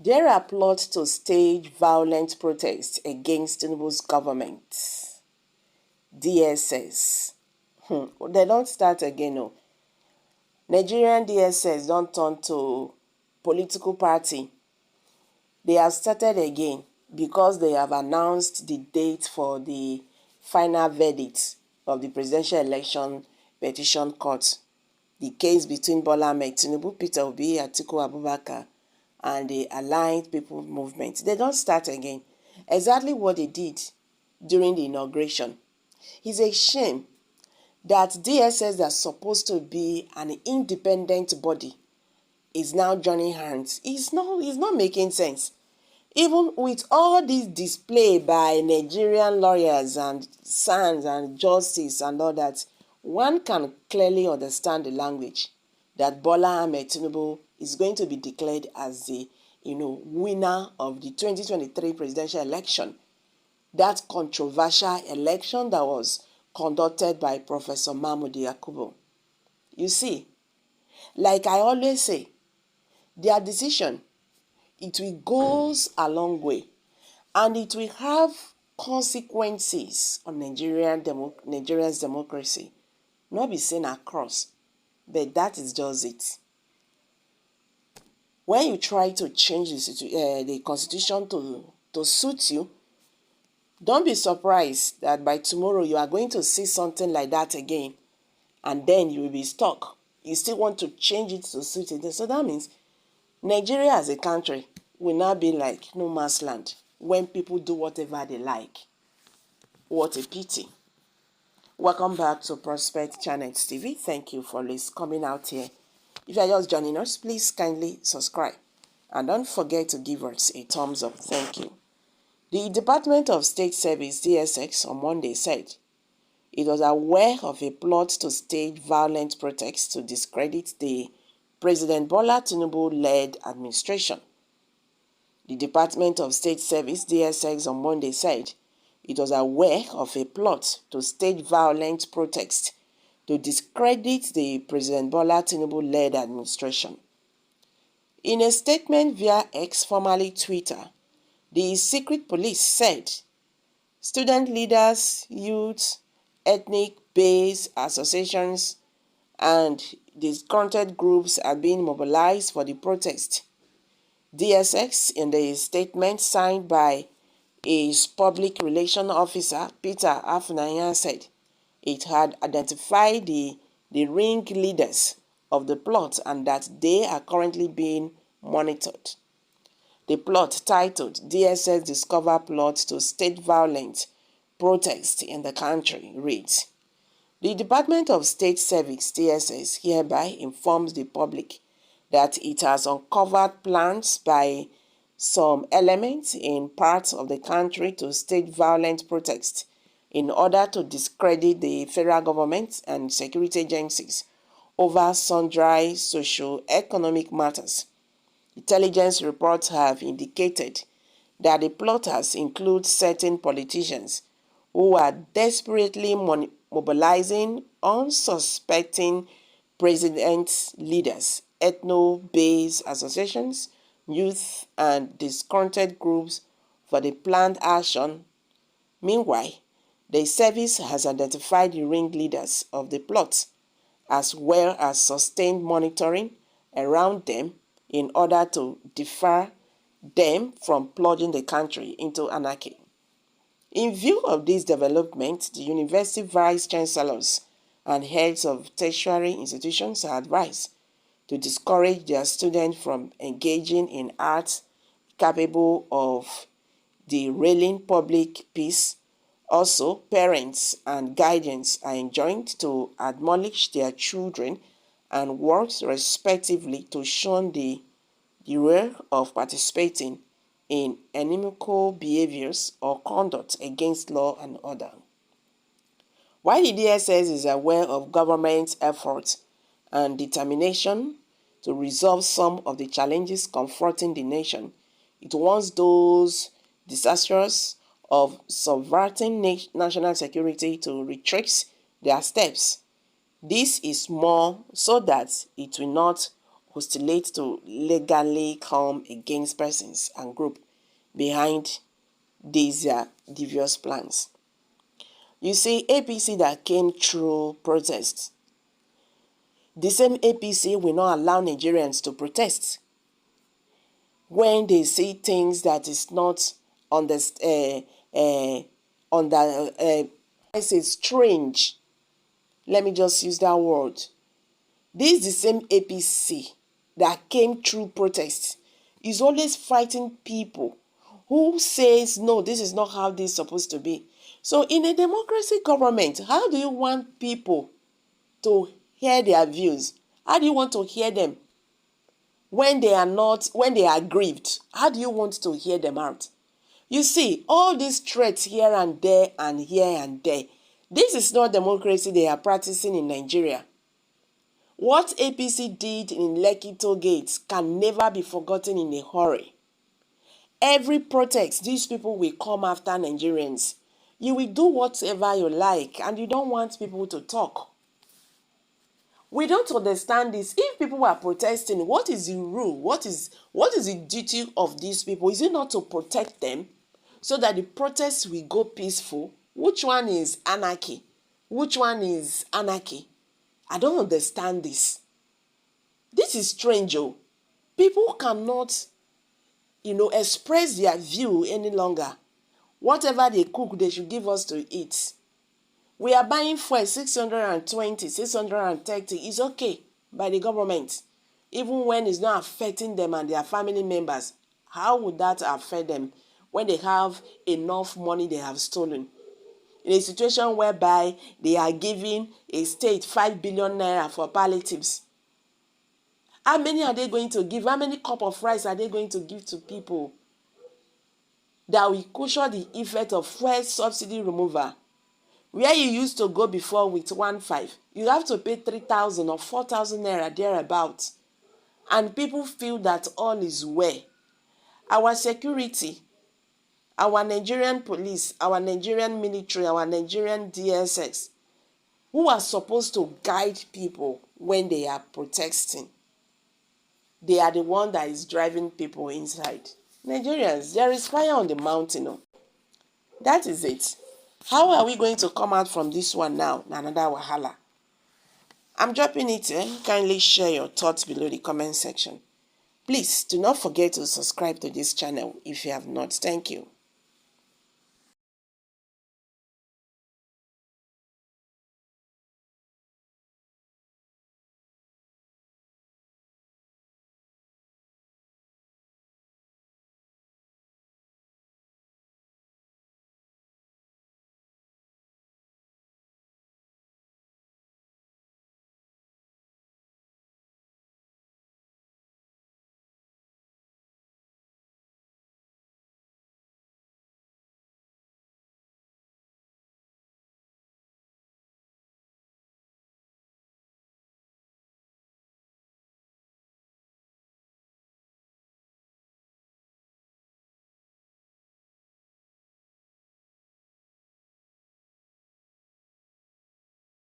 There are plots to stage violent protests against Tinubu's government. DSS. They don't start again. No. Nigerian DSS don't turn to political party. They have started again because they have announced the date for the final verdict of the presidential election petition court. The case between Bola Ahmed Tinubu, Peter Obi, Atiku Abubakar, and the Aligned People Movement. They don't start again. Exactly what they did during the inauguration. It's a shame that DSS that's supposed to be an independent body is now joining hands. It's not making sense. Even with all this display by Nigerian lawyers and SANS and justice and all that, one can clearly understand the language that Bola Ahmed Tinubu is going to be declared as the winner of the 2023 presidential election. That controversial election that was conducted by Professor Mahmoud Yakubu. You see, like I always say, their decision, it will goes a long way, and it will have consequences on Nigeria's democracy. Not be seen across, but that is just it. When you try to change the constitution to suit you, don't be surprised that by tomorrow you are going to see something like that again, and then you will be stuck. You still want to change it to suit it. So that means Nigeria as a country will now be like no man's land when people do whatever they like. What a pity. Welcome back to Prospect Channels TV. Thank you for coming out here. If you are just joining us, please kindly subscribe. And don't forget to give us a thumbs up. Thank you. The Department of State Service, DSS, on Monday said it was aware of a plot to stage violent protests to discredit the President Bola Tinubu-led administration. The Department of State Service, DSS, on Monday said it was aware of a plot to stage violent protests to discredit the President Bola Tinubu-led administration. In a statement via X, formerly Twitter, the secret police said student leaders, youth, ethnic-based associations, and disgruntled groups are being mobilized for the protest. DSS, in the statement signed by its public relations officer, Peter Afunanya, said it had identified the ringleaders of the plot and that they are currently being monitored. The plot, titled DSS Discover Plot to State Violent Protest in the Country, reads, the Department of State Service, DSS, hereby informs the public that it has uncovered plans by some elements in parts of the country to stage violent protests in order to discredit the federal government and security agencies over sundry socio-economic matters. Intelligence reports have indicated that the plotters include certain politicians who are desperately mobilizing unsuspecting president leaders, ethno-based associations, youth, and disgruntled groups for the planned action. Meanwhile, the service has identified the ringleaders of the plot as well as sustained monitoring around them in order to deter them from plunging the country into anarchy. In view of this development, the university vice-chancellors and heads of tertiary institutions are advised to discourage their students from engaging in arts capable of derailing public peace. Also, parents and guardians are enjoined to admonish their children and work respectively to shun the rare of participating in inimical behaviors or conduct against law and order. While the DSS is aware of government's efforts and determination to resolve some of the challenges confronting the nation, it wants those disastrous of subverting national security to retrace their steps. This is more so that it will not hostilate to legally come against persons and group behind these devious plans. You see, APC that came through protests, the same APC will not allow Nigerians to protest when they see things that is not on the I say strange. Let me just use that word. This is the same APC that came through protests. Is always fighting people who says, no, this is not how this is supposed to be. So in a democracy government, how do you want people to hear their views? How do you want to hear them when they are aggrieved? How do you want to hear them out? You see, all these threats here and there and here and there, this is not democracy they are practicing in Nigeria. What APC did in Lekki Toll Gate can never be forgotten in a hurry. Every protest, these people will come after Nigerians. You will do whatever you like and you don't want people to talk. We don't understand this. If people are protesting, what is the rule? What is the duty of these people? Is it not to protect them so that the protests will go peaceful? Which one is anarchy? Which one is anarchy? I don't understand this. This is strange. Oh. People cannot, express their view any longer. Whatever they cook, they should give us to eat. We are buying fuel 620, 630 is okay by the government, even when it's not affecting them and their family members. How would that affect them when they have enough money they have stolen? In a situation whereby they are giving a state 5 billion naira for palliatives. How many are they going to give? How many cup of rice are they going to give to people that will cushion the effect of fuel subsidy removal? Where you used to go before with 1.5, you have to pay 3,000 or 4,000 naira thereabouts. And people feel that all is well. Our security, our Nigerian police, our Nigerian military, our Nigerian DSS, who are supposed to guide people when they are protesting, they are the one that is driving people inside. Nigerians, there is fire on the mountain. Oh. That is it. How are we going to come out from this one now? Another wahala. I'm dropping it. Kindly share your thoughts below the comment section. Please do not forget to subscribe to this channel if you have not. Thank you.